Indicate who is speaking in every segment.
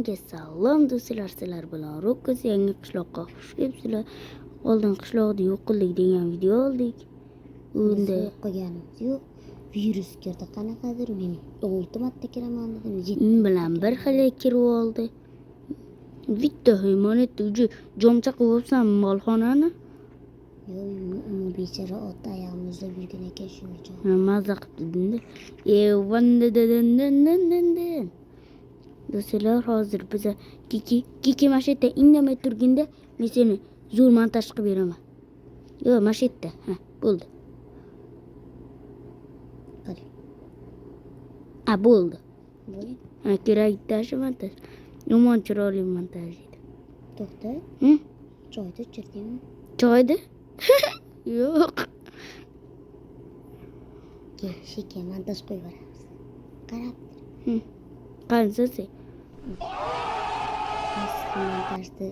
Speaker 1: Hammaga salom do'stlar, sizlar bilan Rokkos yangi qishloqqa xush kelibsizlar. Oldin qishloqda yo'q qildik degan video oldik. Unda
Speaker 2: yo'q qilganimiz yo'q. Virus kirdi qanaqadir. Men 6 marta kiraman dedim. 7
Speaker 1: bilan bir xil kirib oldi. Bitta haymonat uji jomcha qilibsan molxonani.
Speaker 2: Yo'q, bechora ot oyog'imizda yurgan ekan shuning uchun.
Speaker 1: Maza qilibdi. Vandan. Do'stlar, hozir biza Kiki mashetta indamay turganda men seni zo'r montaj qilib beraman. Yo'q, mashetta. Ha, bo'ldi. Bo'ldi. Ha, kerak montaj. Yomon chiroyli montaj edi.
Speaker 2: To'xta. Choyda ichirdingmi?
Speaker 1: Choyda? Yo'q.
Speaker 2: Shika montaj qo'yib beramiz. Qarab.
Speaker 1: Qansasi?
Speaker 2: Montajda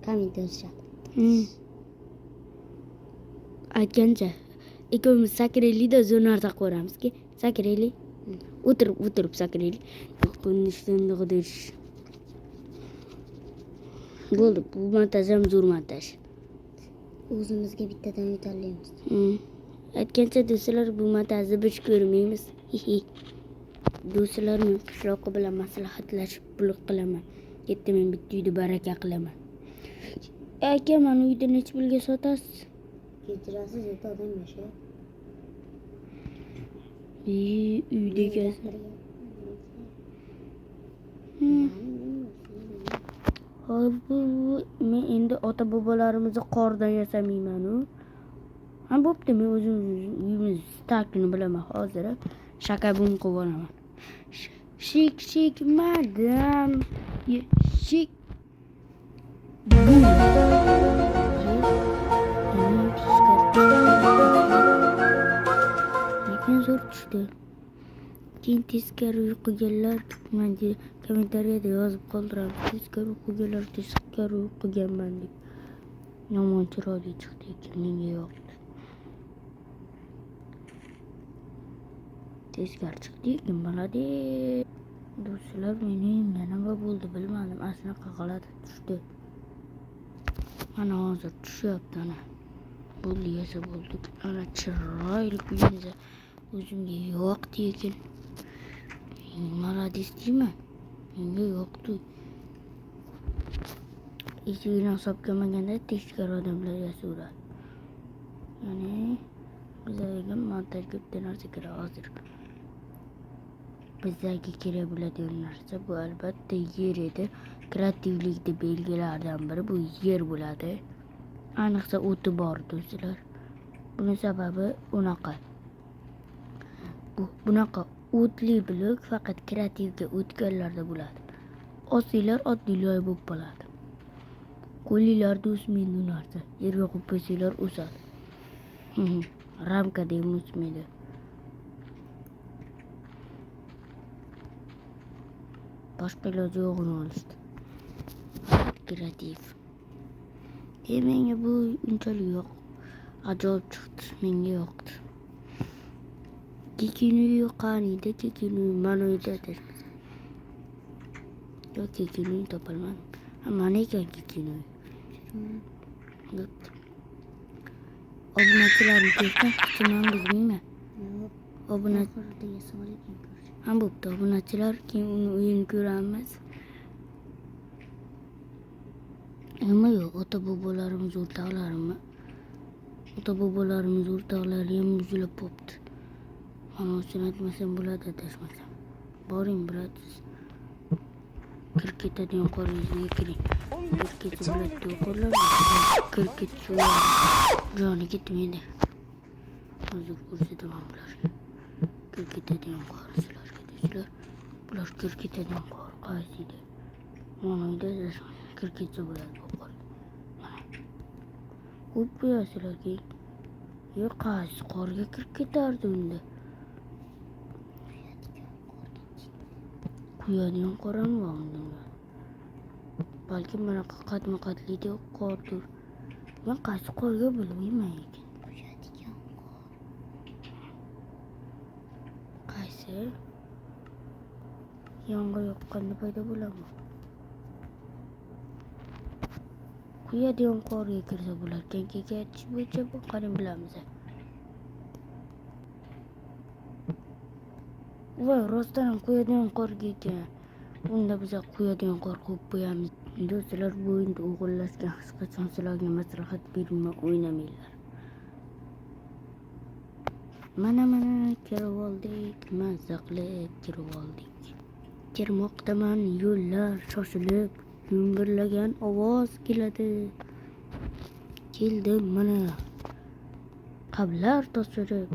Speaker 2: komment yozishadi.
Speaker 1: Aytgancha, ikkovimiz sakraylikda zo'r narsa ko'ramizki. Sakraylik. O'tirib sakraylik. Bo'ldi, bu montaj ham zo'r montaj.
Speaker 2: O'zimizga bittadan yutallaymiz.
Speaker 1: Aytgancha do'stlar, bu montajni biz ko'rmaymiz. Do'stlar, men qishloqqa bilan maslahatlashib pul qilaman. Ketdi, men bitta uyda baraka qilaman. Aka, mana uyda necha pulga sotasiz?
Speaker 2: Kechirasiz, yerda odam yashayapti.
Speaker 1: Uydagi men endi ota bobolarimizni qordan yasamayman-u. Ha, bo'pti, men o'zim uyimiz takini bilaman hozir. Shaka bum qilib olaman. Shik madam. Shik bum. Lekin zo'r tushdi. Keyin teskari uyqugalar kommentariyada yozib qoldiramiz. Teskari uyqugalar teskari uyquganman deb. Yomon chiroyli chiqdi ekan, menga yoqdi. Teskari chiqdi ekan, malades. Do'stlar, mening nima bo'ldi bilmadim. Asnaqa g'alati tushdi. Mana hozir tushyapti ana. Bo'ldi, yasa bo'ldi. Ana chiroyli kuyinsa o'zimga yoqdi ekan. Malades deyman. Menga yoqdi. Eshigini hisobga olmaganda teskari odamlar yasaveradi. Ya'ni bizlarga montaj bitta narsa kerak hozir. Bizlarga kerak bo'ladigan narsa bu albatta yer edi. Kreativlikni belgilaridan biri bu yer bo'ladi. Ayniqsa o'ti bor do'stlar. Buning sababi bunaqa o'tli blok faqat kreativga o'tganlarda bo'ladi. Osiylar oddiylar bo'lib qoladi. Qo'linglarda o'smaydi bu narsa. Yerga qo'yib qo'ysanglar o'sadi. Ramkada ham o'smaydi. Boshqa iloji yo'g'ini olishdi. Kreativ. Menga bu unchalik yo'q. Ajoyib chiqdi, menga yoqdi. Kekini yo'qanida, kekini mana uyda tashlaymiz. Yo'q, kekini topolmadim. Mana ekan kekini. Obunachilarni ko'rsam, kimam bilmayman. Obunachilarga savol ekan. Ham bo'pti, obunachilar keyin uni o'yin ko'ramiz. Nima yo'q, ota bobolarimiz o'rtoqlari ham buzilib bo'pti. Mana o'shani aytmasam bo'ladi, adashmasam. Boring, brat. Kirib ketadigan qorinizga kiring. Kirib ketib qo'rlar. Kirib ketib joni ketmaydi. Hozir ko'rsataman bularga. Kirib ketadigan qorinizlarga do'stlar. Bular kirib ketadigan qor qaysida? Mana uyda kirib ketsa bo'ladi bu qor. Mana. Qo'yib qo'yasizlar keyin. Yo'q, qaysi qorga kirib ketardi unda? Kuyadigan qoram bor unda. Balki mana qatma-qatlida qordir. Men qaysi qorga bilmayman ekan.
Speaker 2: Kuyadigan qor.
Speaker 1: Qaysi? Yomg'ir yoqqanda paydo bo'ladimi? Quyadigan qorga kirsa bo'larkan, kecha aytish bo'yicha bu qarin bilamiz. Voy, rostdan ham quyadigan qorga ekan. Unda biz quyadigan qor qo'yib qo'yamiz. Do'stlar, bu o'yinda o'g'irlashgan hech qachon sizlarga maslahat bermay o'ynamanglar. Mana kirib oldik, mazza qilib kirib oldik. Kirmoqdaman, yo'llar shoshilib, gumburlagan ovoz keladi. Keldim mana. Qablar toshirib,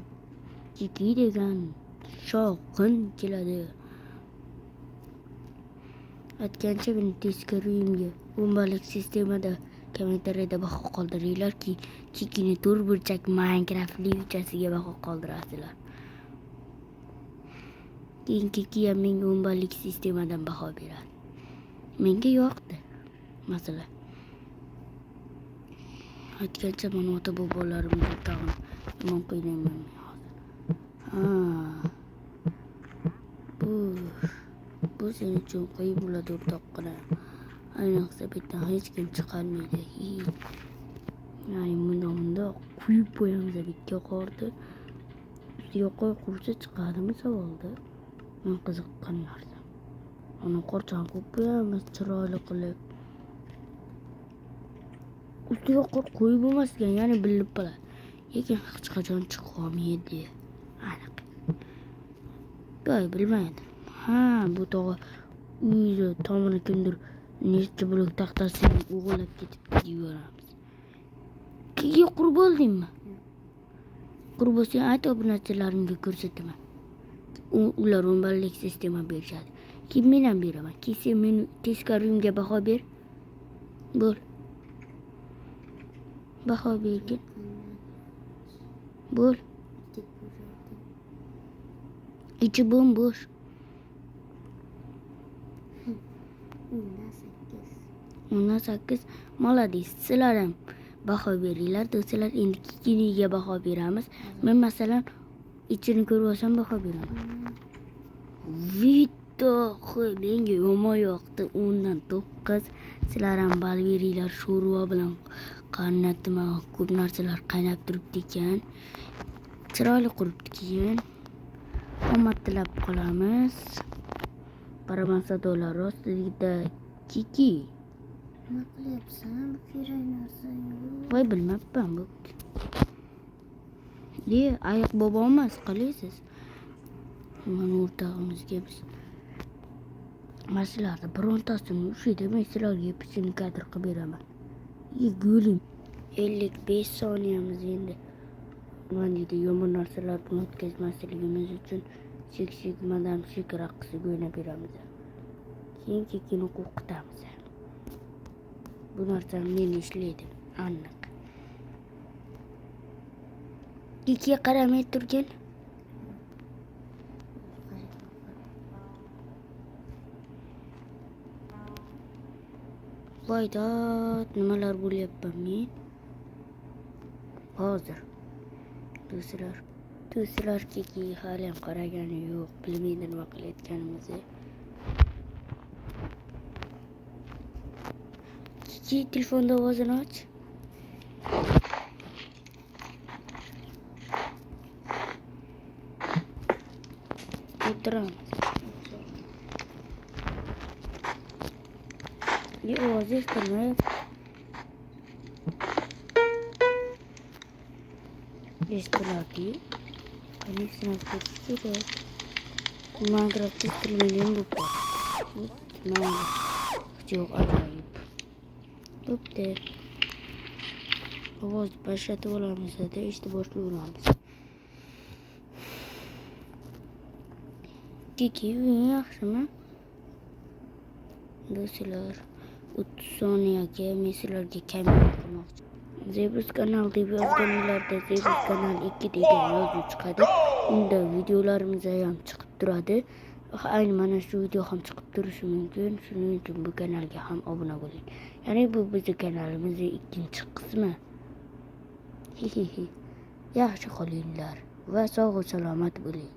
Speaker 1: Kiki degan shovqin keladi. Aytgancha meni teskari uyimga bombalik sistemada kommentariyada baho qoldiringlarki, Kikini to'rtburchak Minecraft livchasiga baho qoldirasizlar. Keyin Kiki ham menga bombalik sistemadan baho beradi. Menga yoqdi. Masalan, aytgancha mana ota bobolarimni tag'in yomon qiynayman men hozir. Bu sening uchun qiyin bo'ladi o'rtoqqina. Ayniqsa bitta hech kim chiqarmaydi. Ya'ni bundoq quyib qo'yamiz bitta qorni. Ustiga qo'y qursa chiqadimi savolda? Men qiziqqan narsa. Uni qorchani qo'yib qo'yamiz chiroyli qilib. Ustiga qor qo'yib bo'lmasgan, ya'ni bilib qoladi. Lekin hech qachon chiqolmaydi. Aniq. Voy, bilmaydi. Bu tog'a uyni tomini kimdir nechta blok taxtasini o'g'irlab ketibdi deb yuboramiz. Keyin qurib oldingmi? Qurib olsang ayt, obunachilarimga ko'rsataman. Ular bombalik sistema berishadi. Keyin men ham beraman. Keyin sen meni teskari uyimga baho ber. Bo'l. Baho bergin. Bo'l. İçi bomboş. 10'dan 8. Молодец. Sizlar ham baho beringlar. Do'stlar, endi Kikiniga baho beramiz. Men masalan ichini ko'rib olsam baho beraman. Video menga yomon yoqdi. 10'dan 9. Sizlar ham bal beringlar. Sho'rva bilan qaynatma ko'p narsalar qaynab turibdi ekan. Chiroyli quribdi keyin. Omad tilab qolamiz. Baraban sadolar ostida Kiki.
Speaker 2: Nima qilyapsan? Kerak narsa yo'q.
Speaker 1: Voy, bilmabman bu. Ayiq bobomas qalaysiz? Mana o'rtog'imizga biz mashalarni birontasini ushlaydi, men sizlarga pichini kadr qilib beraman. Gulim. 55 soniyamiz endi. Mana deydi, yomon narsalar bilan o'tkazmasligimiz uchun Chek madam Chek raqsiga o'ynab beramiz. Keyin Kikini qo'rqitamiz. Bu narsa meni ishlaydi, aniq. Kikiga qaramay turgin. Voydat, nimalar bo'lyapman men? Hozir. Do'stlar, Kiki hali ham qaragani yo'q, bilmaydi nima qilayotganimizni. Kiki, telefonda ovozini och. O'tiramiz. Ovoz eshitilmayapti. Eshitiladi. Qanday ketish kerak? Minecraft eshitilmagan bu bor. Yo'q, ajoyib. Bo'pti. Ovoz boshlatib olamizda, eshitib boshlayveramiz. Kiki, yaxshimi? Do'stlar, 30 soniyaga men sizlarga kamera qilmoqchi. Zebrus kanal deb yozganlarda Zebrus kanal 2 degan yozuv chiqadi. Unda videolarimiz ham chiqib turadi. Ayni mana shu video ham chiqib turishi mumkin. Shuning uchun bu kanalga ham obuna bo'ling. Ya'ni bu bizning kanalimizning ikkinchi qismi. Yaxshi qolinglar va sog' va salomat bo'ling.